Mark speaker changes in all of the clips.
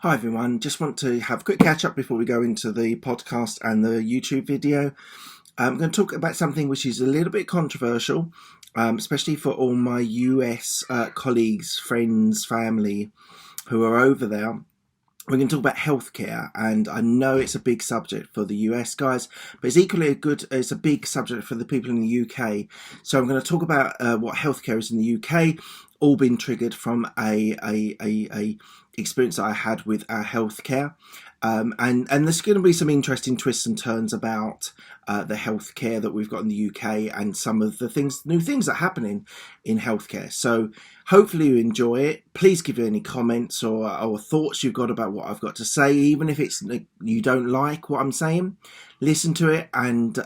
Speaker 1: Hi everyone, just want to have a quick catch up before we go into the podcast and the YouTube video. I'm going to talk about something which is a little bit controversial, especially for all my US colleagues, friends, family who are over there. We're going to talk about healthcare, and I know it's a big subject for the US guys, but it's equally it's a big subject for the people in the UK. So I'm going to talk about what healthcare is in the UK, all been triggered from a experience that I had with our healthcare. And there's going to be some interesting twists and turns about the healthcare that we've got in the UK and some of the new things that are happening in healthcare. So hopefully you enjoy it. Please give any comments or thoughts you've got about what I've got to say, even if it's you don't like what I'm saying. Listen to it and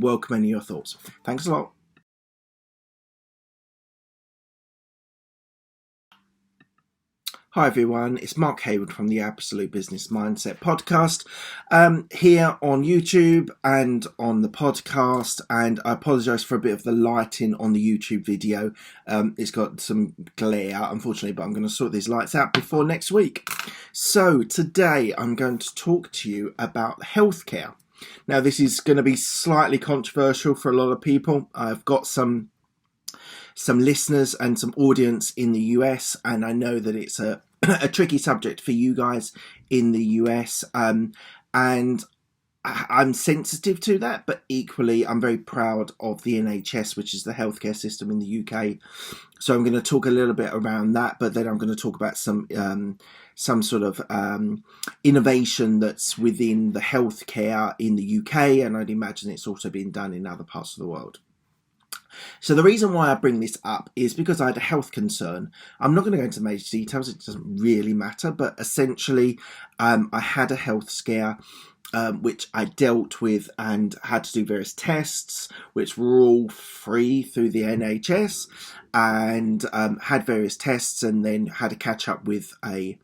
Speaker 1: welcome any of your thoughts. Thanks a lot. Hi everyone, it's Mark Hayward from the Absolute Business Mindset podcast, here on YouTube and on the podcast, and I apologise for a bit of the lighting on the YouTube video. It's got some glare unfortunately, but I'm going to sort these lights out before next week. So today I'm going to talk to you about healthcare. Now this is going to be slightly controversial for a lot of people. I've got some listeners and some audience in the US, and I know that it's a tricky subject for you guys in the US, and I'm sensitive to that, but equally I'm very proud of the NHS, which is the healthcare system in the UK. So I'm going to talk a little bit around that, but then I'm going to talk about some sort of innovation that's within the healthcare in the UK, and I'd imagine it's also being done in other parts of the world. So the reason why I bring this up is because I had a health concern. I'm not going to go into major details, it doesn't really matter, but essentially I had a health scare which I dealt with and had to do various tests, which were all free through the NHS, and had various tests and then had to catch up with a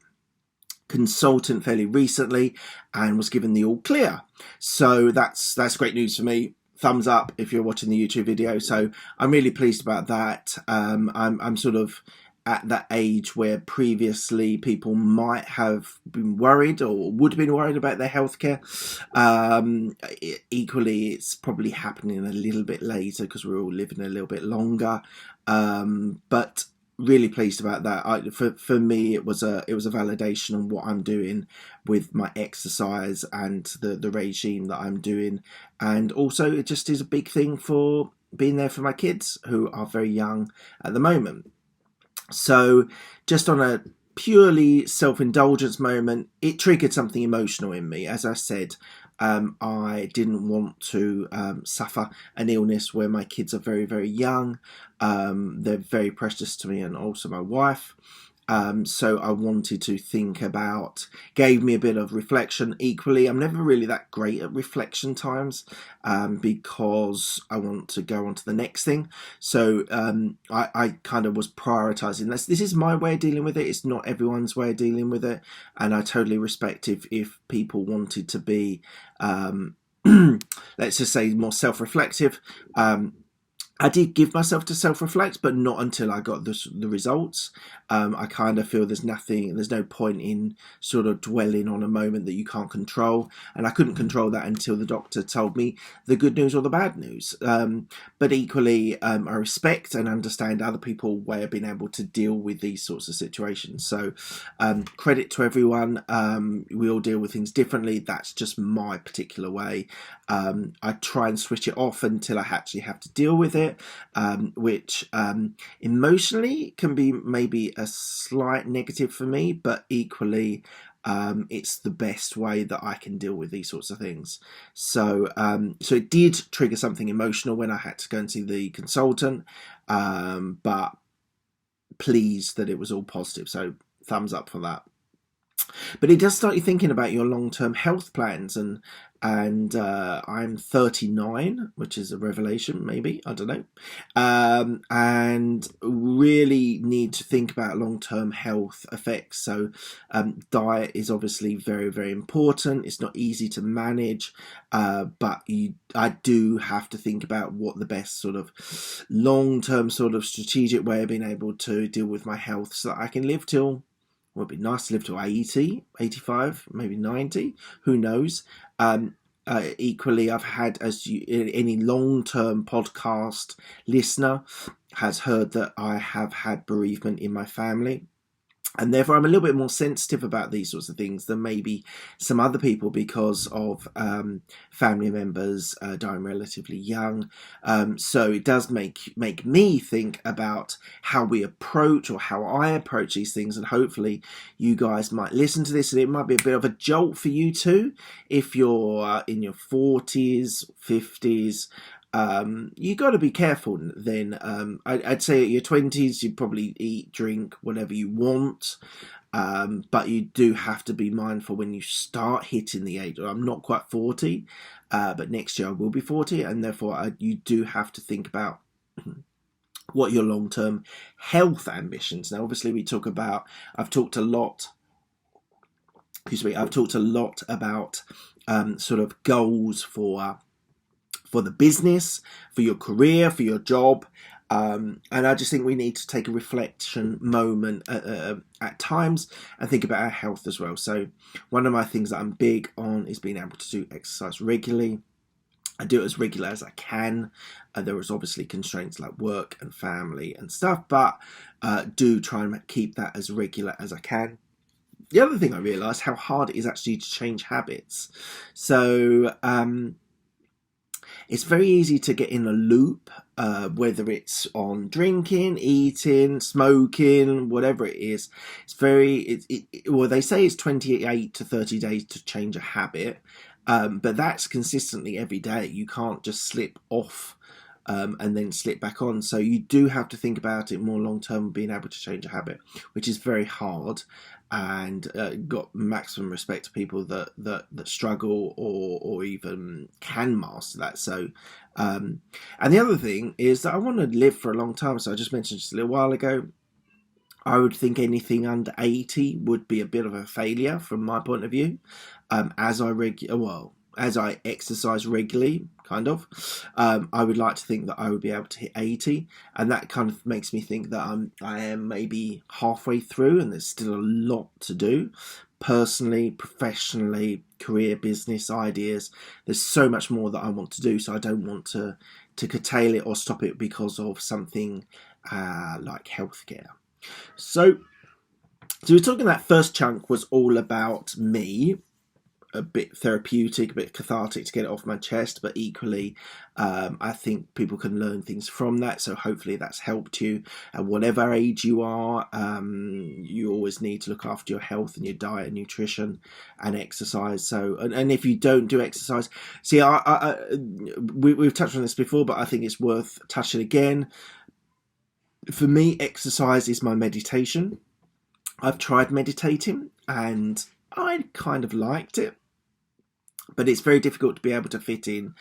Speaker 1: consultant fairly recently and was given the all clear. So that's great news for me. Thumbs up if you're watching the YouTube video. So I'm really pleased about that. I'm sort of at that age where previously people might have been worried or would have been worried about their healthcare. Equally, it's probably happening a little bit later because we're all living a little bit longer. But really pleased about that. For me, it was a validation on what I'm doing with my exercise and the regime that I'm doing, and also it just is a big thing for being there for my kids who are very young at the moment. So just on a purely self-indulgence moment, it triggered something emotional in me. As I said, I didn't want to suffer an illness where my kids are very, very young. They're very precious to me and also my wife. So I wanted to think about, gave me a bit of reflection. Equally, I'm never really that great at reflection times because I want to go on to the next thing. So I kind of was prioritizing this. This is my way of dealing with it. It's not everyone's way of dealing with it. And I totally respect if people wanted to be, let's just say, more self-reflective. I did give myself to self-reflect, but not until I got the results. I kind of feel there's no point in sort of dwelling on a moment that you can't control. And I couldn't control that until the doctor told me the good news or the bad news. But equally, I respect and understand other people's way of being able to deal with these sorts of situations. So credit to everyone. We all deal with things differently. That's just my particular way. I try and switch it off until I actually have to deal with it. Which emotionally can be maybe a slight negative for me, but equally it's the best way that I can deal with these sorts of things. So it did trigger something emotional when I had to go and see the consultant, but pleased that it was all positive. So thumbs up for that. But it does start you thinking about your long-term health plans, and I'm 39, which is a revelation, maybe, I don't know, and really need to think about long-term health effects. So diet is obviously very, very important. It's not easy to manage, but I do have to think about what the best sort of long-term sort of strategic way of being able to deal with my health so that I can live till Well, it'd be nice to live to 80, 85, maybe 90. Who knows? Equally, I've had, any long-term podcast listener has heard that I have had bereavement in my family. And therefore, I'm a little bit more sensitive about these sorts of things than maybe some other people because of family members dying relatively young. So it does make me think about how we approach or how I approach these things. And hopefully you guys might listen to this and it might be a bit of a jolt for you too. If you're in your 40s, 50s, you got to be careful then. I'd say at your 20s you probably eat, drink, whatever you want, but you do have to be mindful when you start hitting the age. I'm not quite 40, but next year I will be 40, and therefore you do have to think about what your long-term health ambitions. Now obviously I've talked a lot about sort of goals for the business, for your career, for your job. And I just think we need to take a reflection moment at times and think about our health as well. So one of my things that I'm big on is being able to do exercise regularly. I do it as regular as I can. There is obviously constraints like work and family and stuff, but do try and keep that as regular as I can. The other thing I realised how hard it is actually to change habits. So it's very easy to get in a loop, whether it's on drinking, eating, smoking, whatever it is. Well, they say it's 28 to 30 days to change a habit, but that's consistently every day. You can't just slip off and then slip back on. So you do have to think about it more long term, being able to change a habit, which is very hard. And got maximum respect to people that struggle or even can master that. So, and the other thing is that I want to live for a long time. So I just mentioned just a little while ago, I would think anything under 80 would be a bit of a failure from my point of view. As I exercise regularly, kind of, I would like to think that I would be able to hit 80, and that kind of makes me think that I am maybe halfway through, and there's still a lot to do, personally, professionally, career, business ideas. There's so much more that I want to do, so I don't want to curtail it or stop it because of something like healthcare. So we're talking, that first chunk was all about me. A bit therapeutic, a bit cathartic to get it off my chest, but equally I think people can learn things from that, so hopefully that's helped you. At whatever age you are, you always need to look after your health and your diet and nutrition and exercise. So and if you don't do exercise, see, we've touched on this before, but I think it's worth touching again. For me, exercise is my meditation. I've tried meditating and I kind of liked it, but it's very difficult to be able to fit in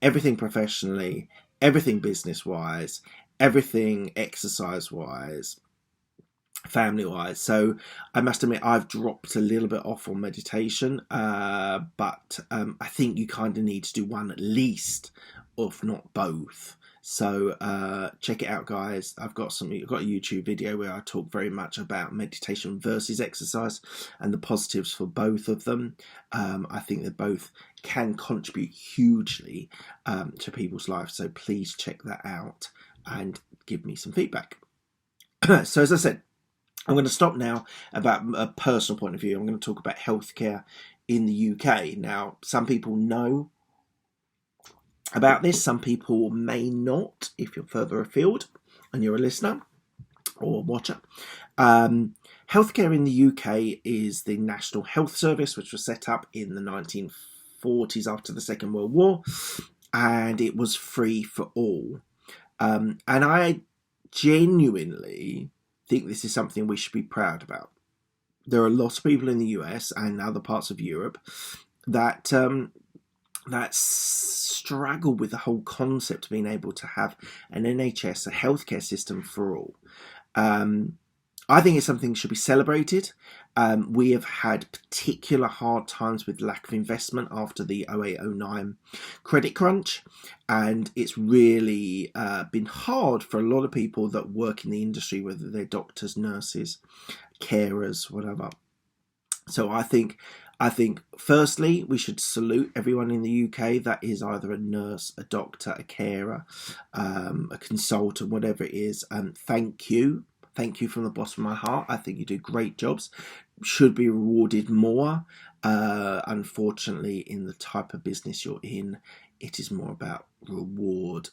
Speaker 1: everything professionally, everything business-wise, everything exercise-wise, family-wise. So I must admit I've dropped a little bit off on meditation, but I think you kind of need to do one at least, if not both. So check it out, guys. I've got a YouTube video where I talk very much about meditation versus exercise and the positives for both of them. I think that both can contribute hugely to people's lives. So please check that out and give me some feedback. So as I said, I'm going to stop now about a personal point of view. I'm going to talk about healthcare in the UK. Now, some people know about this, some people may not if you're further afield and you're a listener or watcher. Healthcare in the UK is the National Health Service, which was set up in the 1940s after the Second World War, and it was free for all. And I genuinely think this is something we should be proud about. There are a lot of people in the US and other parts of Europe that struggle with the whole concept of being able to have an NHS, a healthcare system for all. I think it's something that should be celebrated. We have had particular hard times with lack of investment after the 08-09 credit crunch, and it's really been hard for a lot of people that work in the industry, whether they're doctors, nurses, carers, whatever. So I think firstly we should salute everyone in the UK that is either a nurse, a doctor, a carer, a consultant, whatever it is. Thank you from the bottom of my heart. I think you do great jobs. Should be rewarded more. Unfortunately, in the type of business you're in, it is more about reward,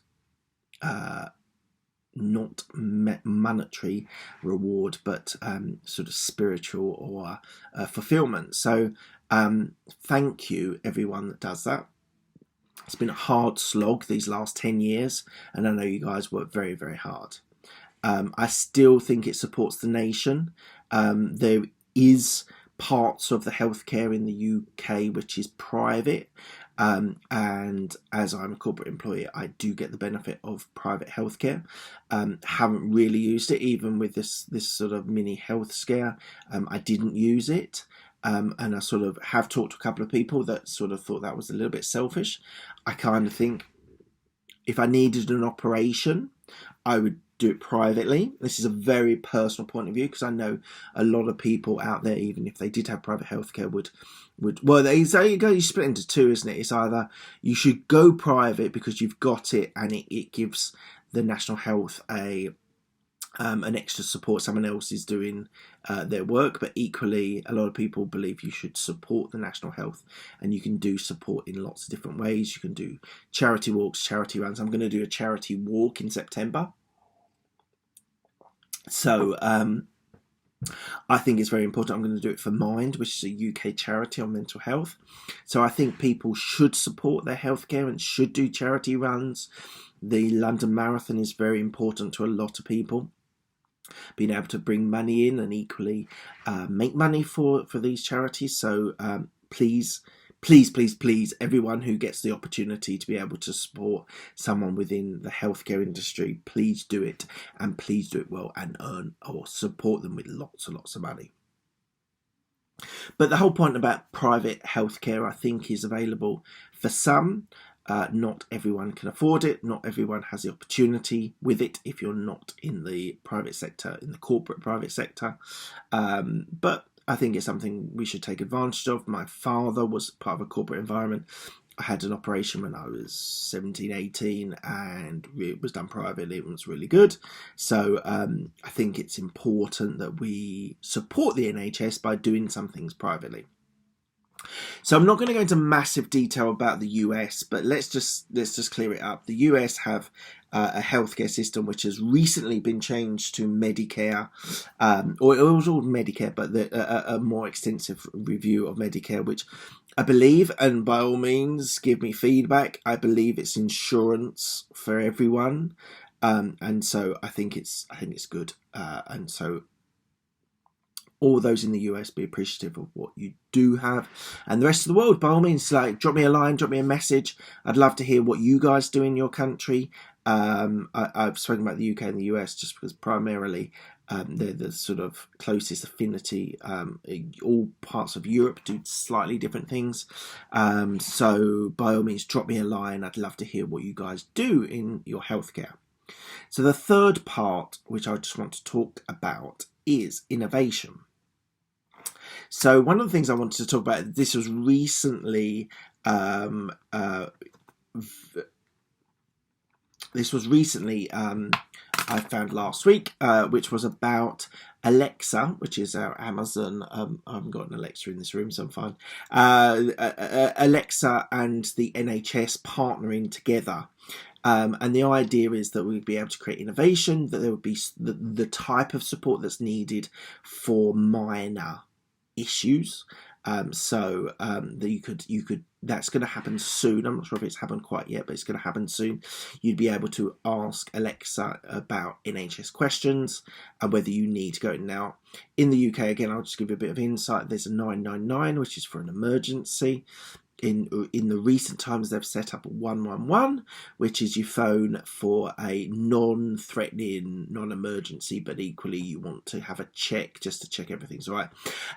Speaker 1: not monetary reward, but sort of spiritual or fulfillment. So thank you everyone that does that. It's been a hard slog these last 10 years, and I know you guys work very, very hard. I still think it supports the nation. There is parts of the healthcare in the UK which is private, and as I'm a corporate employee, I do get the benefit of private healthcare. Haven't really used it, even with this sort of mini health scare. I didn't use it. And I sort of have talked to a couple of people that sort of thought that was a little bit selfish. I kind of think if I needed an operation, I would do it privately. This is a very personal point of view, because I know a lot of people out there, even if they did have private healthcare, would well, they say you split into two, isn't it? It's either you should go private because you've got it and it gives the National Health an extra support, someone else is doing their work, but equally a lot of people believe you should support the National Health, and you can do support in lots of different ways. You can do charity walks, charity runs. I'm going to do a charity walk in September, so I think it's very important. I'm going to do it for Mind, which is a UK charity on mental health. So I think people should support their healthcare and should do charity runs. The London Marathon is very important to a lot of people, being able to bring money in and equally make money for these charities. So please, everyone who gets the opportunity to be able to support someone within the healthcare industry, please do it, and please do it well, and earn or support them with lots and lots of money. But the whole point about private healthcare, I think, is available for some. Not everyone can afford it. Not everyone has the opportunity with it if you're not in the private sector, in the corporate private sector. But I think it's something we should take advantage of. My father was part of a corporate environment. I had an operation when I was 17, 18, and it was done privately. It was really good. So I think it's important that we support the NHS by doing some things privately. So I'm not going to go into massive detail about the US, but let's just clear it up. The US have a healthcare system which has recently been changed to Medicare, or it was all Medicare, but a more extensive review of Medicare, which I believe, and by all means give me feedback, I believe it's insurance for everyone, and so I think it's good, and so all those in the US, be appreciative of what you do have, and the rest of the world, by all means, like, drop me a line, drop me a message. I'd love to hear what you guys do in your country. I've spoken about the UK and the US just because primarily they're the sort of closest affinity. All parts of Europe do slightly different things, so by all means, drop me a line. I'd love to hear what you guys do in your healthcare. So the third part, which I just want to talk about, is innovation. So one of the things I wanted to talk about, this was recently, I found last week, which was about Alexa, which is our Amazon. I haven't got an Alexa in this room, so I'm fine. Alexa and the NHS partnering together. And the idea is that we'd be able to create innovation, that there would be the type of support that's needed for minor issues. So that you could that's going to happen soon. I'm not sure if it's happened quite yet, but it's going to happen soon. You'd be able to ask Alexa about NHS questions and whether you need to go now. In the UK, again, I'll just give you a bit of insight. There's a 999, which is for an emergency. In the recent times, they've set up 111, which is your phone for a non-threatening, non-emergency, but equally you want to have a check just to check everything's all right.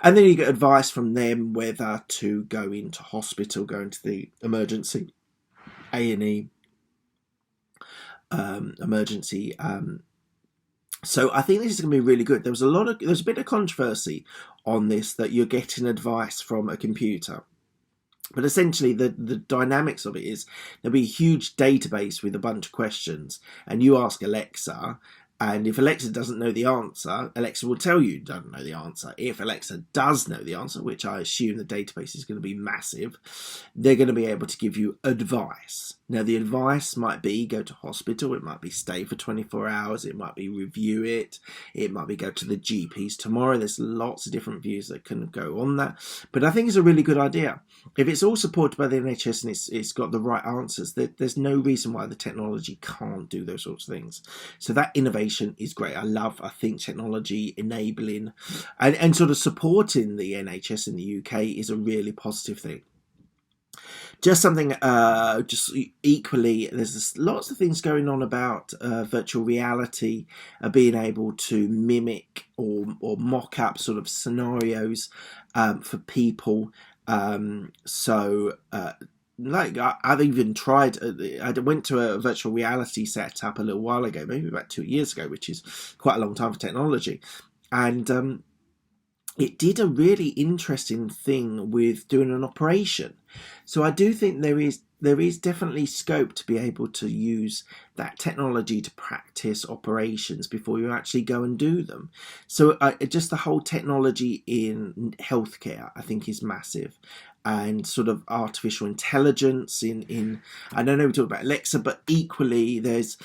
Speaker 1: And then you get advice from them whether to go into hospital, go into the emergency, A&E, emergency So I think this is going to be really good. There's a bit of controversy on this, that you're getting advice from a computer. But essentially, the dynamics of it is there'll be a huge database with a bunch of questions, and you ask Alexa, and if Alexa doesn't know the answer, Alexa will tell you doesn't know the answer. If Alexa does know the answer, which I assume the database is going to be massive, they're going to be able to give you advice. Now, the advice might be go to hospital, it might be stay for 24 hours, it might be review it, it might be go to the GPs tomorrow. There's lots of different views that can go on that. But I think it's a really good idea. If it's all supported by the NHS and it's got the right answers, there's no reason why the technology can't do those sorts of things. So that innovation is great. I think technology enabling and sort of supporting the NHS in the UK is a really positive thing. Just something, just equally, there's lots of things going on about virtual reality, being able to mimic or mock up sort of scenarios for people. Like I've even tried, I went to a virtual reality setup a little while ago, maybe about 2 years ago, which is quite a long time for technology. And it did a really interesting thing with doing an operation. So I do think there is definitely scope to be able to use that technology to practice operations before you actually go and do them. So just the whole technology in healthcare, I think, is massive. And sort of artificial intelligence in I don't know, we talk about Alexa, but equally there's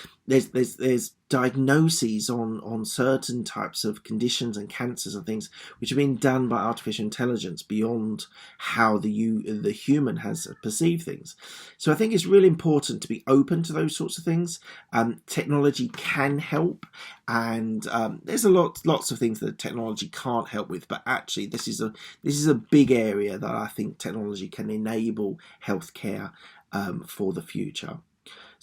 Speaker 1: diagnoses on certain types of conditions and cancers and things which have been done by artificial intelligence beyond how the human has perceived things. So I think it's really important to be open to those sorts of things. Technology can help, and there's lots of things that technology can't help with, but actually this is a big area that I think technology can enable healthcare for the future.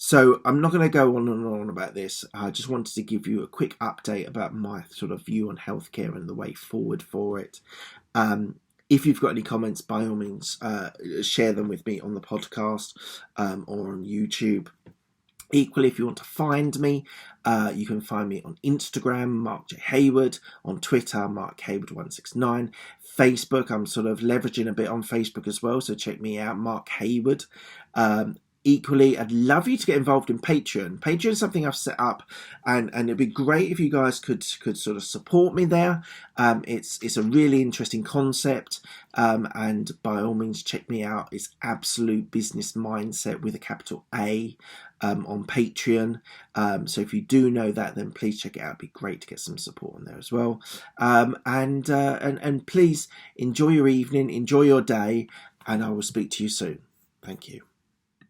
Speaker 1: So I'm not going to go on and on about this. I just wanted to give you a quick update about my sort of view on healthcare and the way forward for it. If you've got any comments, by all means, share them with me on the podcast or on YouTube. Equally, if you want to find me, you can find me on Instagram, Mark J. Hayward, on Twitter, Mark Hayward 169, Facebook. I'm sort of leveraging a bit on Facebook as well, so check me out, Mark Hayward. Equally, I'd love you to get involved in Patreon. Patreon is something I've set up, and it'd be great if you guys could sort of support me there. It's a really interesting concept, and by all means check me out. It's Absolute Business Mindset with a capital A on Patreon. So if you do know that, then please check it out. It'd be great to get some support on there as well. And please enjoy your evening, enjoy your day, and I will speak to you soon. Thank you.